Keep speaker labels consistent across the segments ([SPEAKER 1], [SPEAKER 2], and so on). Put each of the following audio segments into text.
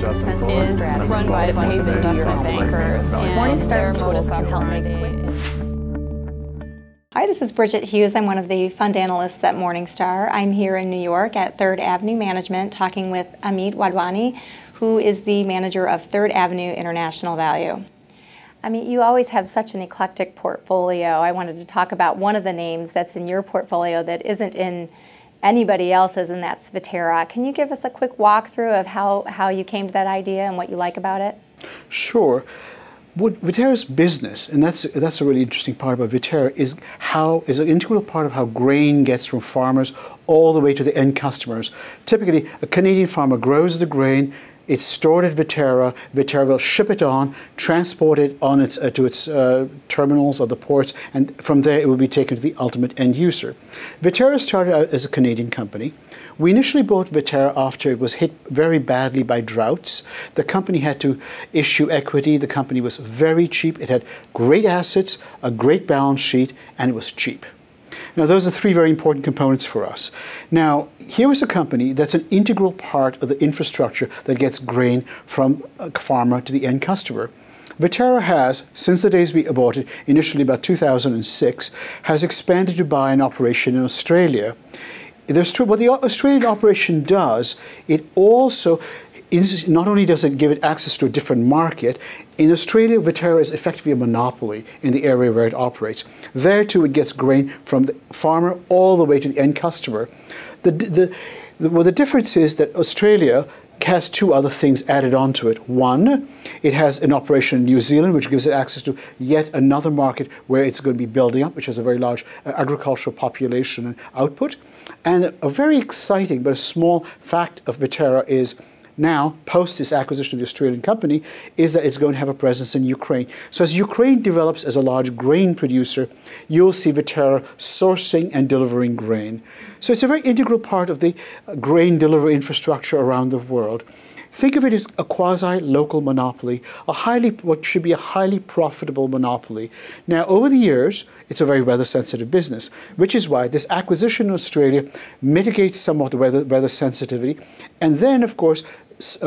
[SPEAKER 1] is run by a bunch of investment bankers, and Morningstar's tools can help make
[SPEAKER 2] Hi, this is Bridget Hughes. I'm one of the fund analysts at Morningstar. I'm here in New York at Third Avenue Management talking with Amit Wadhwaney, who is the manager of Third Avenue International Value. Amit, you always have such an eclectic portfolio. I wanted to talk about one of the names that's in your portfolio that isn't in anybody else's, and that's Viterra. Can you give us a quick walkthrough of how you came to that idea and what you like about it?
[SPEAKER 3] Sure. What Viterra's business, and that's a really interesting part about Viterra, is an integral part of how grain gets from farmers all the way to the end customers. Typically, a Canadian farmer grows the grain, it's stored at Viterra. Viterra will ship it on, transport it on to its terminals or the ports, and from there it will be taken to the ultimate end user. Viterra started out as a Canadian company. We initially bought Viterra after it was hit very badly by droughts. The company had to issue equity. The company was very cheap. It had great assets, a great balance sheet, and it was cheap. Now, those are three very important components for us. Now, here is a company that's an integral part of the infrastructure that gets grain from a farmer to the end customer. Viterra has, since the days we bought it, initially about 2006, has expanded to buy an operation in Australia. What the Australian operation does, it also not only does it give it access to a different market, in Australia, Viterra is effectively a monopoly in the area where it operates. There, too, it gets grain from the farmer all the way to the end customer. The difference is that Australia has two other things added onto it. One, it has an operation in New Zealand, which gives it access to yet another market where it's going to be building up, which has a very large agricultural population and output. And a very exciting but a small fact of Viterra is now, post this acquisition of the Australian company, is that it's going to have a presence in Ukraine. So as Ukraine develops as a large grain producer, you'll see Viterra sourcing and delivering grain. So it's a very integral part of the grain delivery infrastructure around the world. Think of it as a quasi-local monopoly, what should be a highly profitable monopoly. Now, over the years, it's a very weather-sensitive business, which is why this acquisition in Australia mitigates somewhat the weather sensitivity. And then, of course,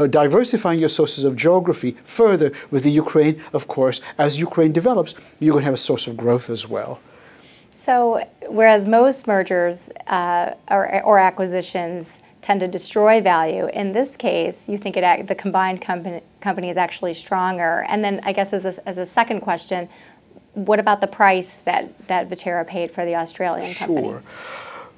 [SPEAKER 3] diversifying your sources of geography further with the Ukraine, of course, as Ukraine develops, you're going to have a source of growth as well.
[SPEAKER 2] So, whereas most mergers or acquisitions tend to destroy value, in this case, you think the combined company is actually stronger. And then, I guess as a second question, what about the price that Viterra paid for the Australian company?
[SPEAKER 3] Sure.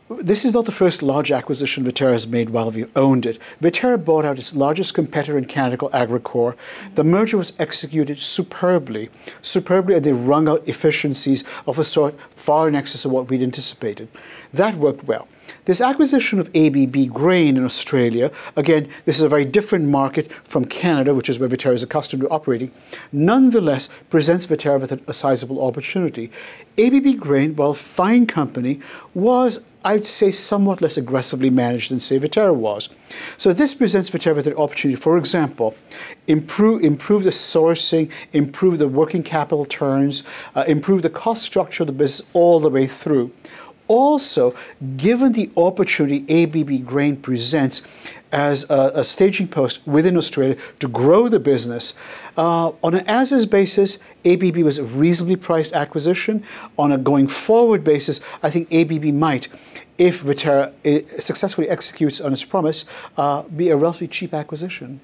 [SPEAKER 3] This is not the first large acquisition Viterra has made while we've owned it. Viterra bought out its largest competitor in Canada called Agricor. The merger was executed superbly, and they wrung out efficiencies of a sort far in excess of what we'd anticipated. That worked well. This acquisition of ABB Grain in Australia, again, this is a very different market from Canada, which is where Viterra is accustomed to operating, nonetheless presents Viterra with a sizable opportunity. ABB Grain, while a fine company, was, I'd say, somewhat less aggressively managed than, say, Viterra was. So this presents Viterra with an opportunity, for example, improve the sourcing, improve the working capital turns, improve the cost structure of the business all the way through. Also, given the opportunity ABB Grain presents as a staging post within Australia to grow the business, on an as-is basis, ABB was a reasonably priced acquisition. On a going forward basis, I think ABB might, if Viterra successfully executes on its promise, be a relatively cheap acquisition.